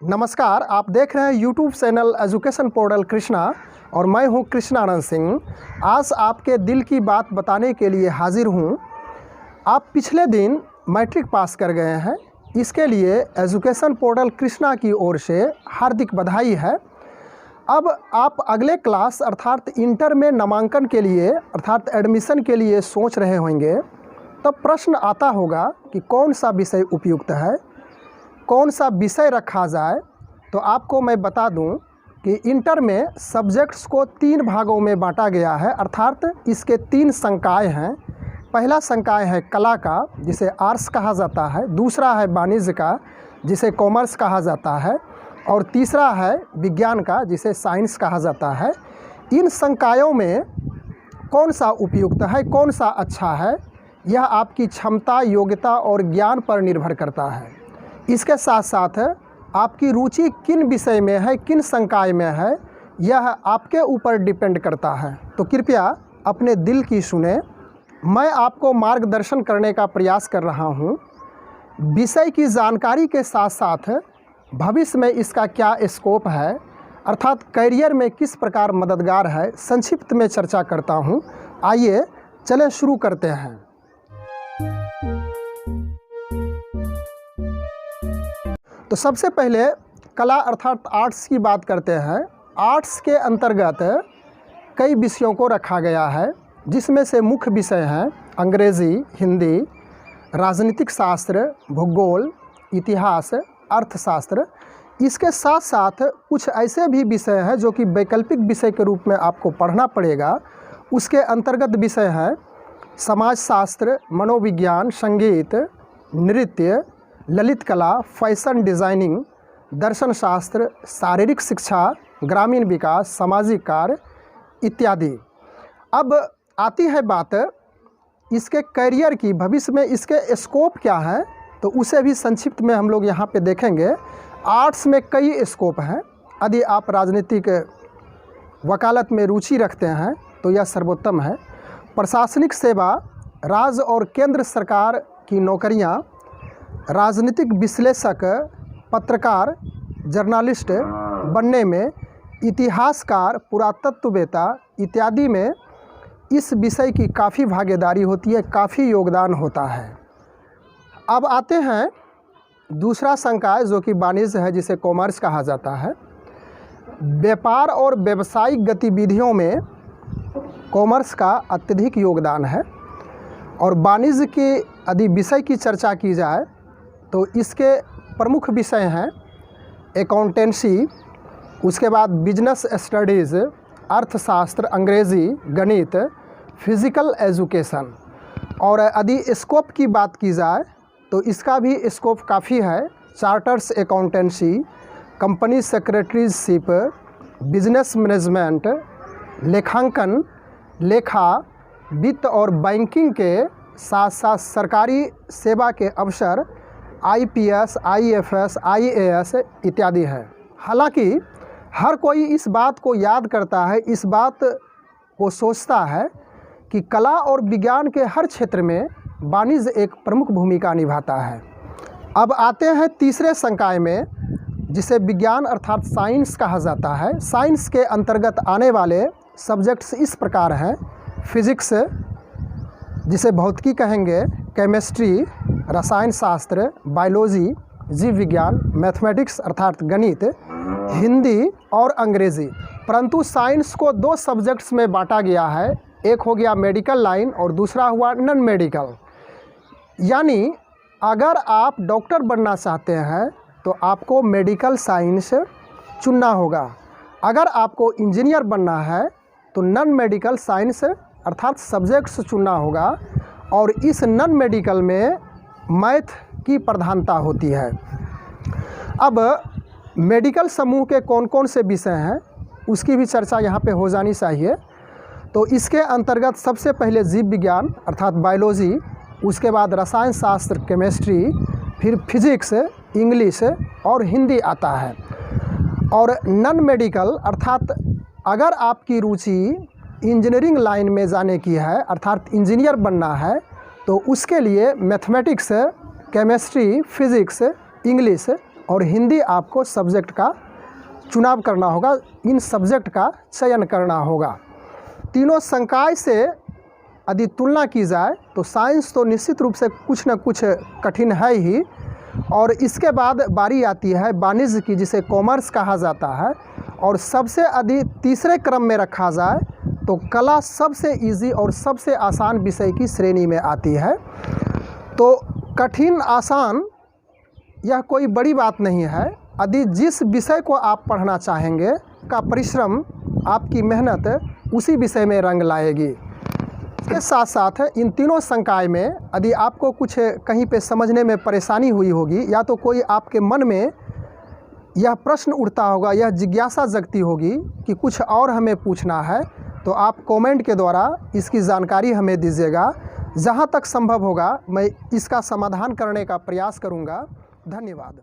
नमस्कार, आप देख रहे हैं YouTube channel education portal Krishna और मैं हूं कृष्णानंद सिंह। आज आपके दिल की बात बताने के लिए हाजिर हूं। आप पिछले दिन मैट्रिक पास कर गए हैं, इसके लिए एजुकेशन पोर्टल कृष्णा की ओर से हार्दिक बधाई है। अब आप अगले क्लास अर्थात इंटर में नामांकन के लिए अर्थात एडमिशन के लिए सोच रहे होंगे। तब प्रश्न आता होगा कि कौन सा विषय उपयुक्त है, कौन सा विषय रखा जाए। तो आपको मैं बता दूं कि इंटर में सब्जेक्ट्स को 3 भागों में बांटा गया है, अर्थात इसके 3 संकाय हैं। पहला संकाय है कला का, जिसे आर्ट्स कहा जाता है। दूसरा है वाणिज्य का, जिसे कॉमर्स कहा जाता है। और तीसरा है विज्ञान का, जिसे साइंस कहा जाता है। इन संकायों में कौन सा उपयुक्त है, कौन सा अच्छा है, यह आपकी क्षमता, योग्यता और ज्ञान पर निर्भर करता है। इसके साथ साथ आपकी रुचि किन विषय में है, किन संकाय में है, यह आपके ऊपर डिपेंड करता है। तो कृपया अपने दिल की सुने। मैं आपको मार्गदर्शन करने का प्रयास कर रहा हूँ। विषय की जानकारी के साथ साथ भविष्य में इसका क्या स्कोप है, अर्थात करियर में किस प्रकार मददगार है, संक्षिप्त में चर्चा करता हूँ। आइए चलें शुरू करते हैं। तो सबसे पहले कला अर्थात आर्ट्स की बात करते हैं। आर्ट्स के अंतर्गत कई विषयों को रखा गया है, जिसमें से मुख्य विषय हैं अंग्रेज़ी, हिंदी, राजनीतिक शास्त्र, भूगोल, इतिहास, अर्थशास्त्र। इसके साथ साथ कुछ ऐसे भी विषय हैं जो कि वैकल्पिक विषय के रूप में आपको पढ़ना पड़ेगा। उसके अंतर्गत विषय हैं समाजशास्त्र, मनोविज्ञान, संगीत, नृत्य, ललित कला, फैशन डिज़ाइनिंग, दर्शन शास्त्र, शारीरिक शिक्षा, ग्रामीण विकास, सामाजिक कार्य इत्यादि। अब आती है बात इसके करियर की, भविष्य में इसके स्कोप क्या है, तो उसे भी संक्षिप्त में हम लोग यहाँ पे देखेंगे। आर्ट्स में कई स्कोप हैं। यदि आप राजनीतिक वकालत में रुचि रखते हैं तो यह सर्वोत्तम है। प्रशासनिक सेवा, राज्य और केंद्र सरकार की नौकरियाँ, राजनीतिक विश्लेषक, पत्रकार, जर्नलिस्ट बनने में, इतिहासकार, पुरातत्ववेत्ता इत्यादि में इस विषय की काफ़ी भागीदारी होती है, काफ़ी योगदान होता है। अब आते हैं दूसरा संकाय जो कि वाणिज्य है, जिसे कॉमर्स कहा जाता है। व्यापार और व्यावसायिक गतिविधियों में कॉमर्स का अत्यधिक योगदान है। और वाणिज्य के यदि विषय की चर्चा की जाए तो इसके प्रमुख विषय हैं अकाउंटेंसी, उसके बाद बिजनेस स्टडीज़, अर्थशास्त्र, अंग्रेज़ी, गणित, फिज़िकल एजुकेशन। और यदि स्कोप की बात की जाए तो इसका भी स्कोप काफ़ी है। Charters accountancy, company secretaryship, business management, लेखांकन, लेखा, वित्त और बैंकिंग के साथ साथ सरकारी सेवा के अवसर, IPS, IFS, IAS इत्यादि है। हालांकि हर कोई इस बात को याद करता है, इस बात को सोचता है कि कला और विज्ञान के हर क्षेत्र में वाणिज्य एक प्रमुख भूमिका निभाता है। अब आते हैं तीसरे संकाय में, जिसे विज्ञान अर्थात साइंस कहा जाता है। साइंस के अंतर्गत आने वाले सब्जेक्ट्स इस प्रकार हैं: फिजिक्स, जिसे भौतिकी कहेंगे, केमिस्ट्री, रसायन शास्त्र, बायोलॉजी, जीव विज्ञान, मैथमेटिक्स अर्थात गणित, हिंदी और अंग्रेज़ी। परंतु साइंस को 2 सब्जेक्ट्स में बांटा गया है। एक हो गया मेडिकल लाइन और दूसरा हुआ नॉन मेडिकल। यानी अगर आप डॉक्टर बनना चाहते हैं तो आपको मेडिकल साइंस चुनना होगा। अगर आपको इंजीनियर बनना है तो नॉन मेडिकल साइंस अर्थात सब्जेक्ट्स चुनना होगा। और इस नॉन मेडिकल में मैथ की प्रधानता होती है। अब मेडिकल समूह के कौन कौन से विषय हैं उसकी भी चर्चा यहाँ पे हो जानी चाहिए। तो इसके अंतर्गत सबसे पहले जीव विज्ञान अर्थात बायोलॉजी, उसके बाद रसायन शास्त्र केमिस्ट्री, फिर फिजिक्स, इंग्लिश और हिंदी आता है। और नॉन मेडिकल अर्थात अगर आपकी रुचि इंजीनियरिंग लाइन में जाने की है अर्थात इंजीनियर बनना है तो उसके लिए मैथमेटिक्स, केमिस्ट्री, फिजिक्स, इंग्लिश और हिंदी आपको सब्जेक्ट का चुनाव करना होगा, इन सब्जेक्ट का चयन करना होगा। तीनों संकाय से यदि तुलना की जाए तो साइंस तो निश्चित रूप से कुछ न कुछ कठिन है ही, और इसके बाद बारी आती है वाणिज्य की, जिसे कॉमर्स कहा जाता है, और सबसे अधिक तीसरे क्रम में रखा जाए तो कला सबसे इजी और सबसे आसान विषय की श्रेणी में आती है। तो कठिन आसान यह कोई बड़ी बात नहीं है, यदि जिस विषय को आप पढ़ना चाहेंगे का परिश्रम, आपकी मेहनत उसी विषय में रंग लाएगी। इसके साथ साथ इन तीनों संकाय में यदि आपको कुछ कहीं पे समझने में परेशानी हुई होगी, या तो कोई आपके मन में यह प्रश्न उठता होगा, यह जिज्ञासा जगती होगी कि कुछ और हमें पूछना है, तो आप कमेंट के द्वारा इसकी जानकारी हमें दीजिएगा। जहाँ तक संभव होगा मैं इसका समाधान करने का प्रयास करूँगा। धन्यवाद।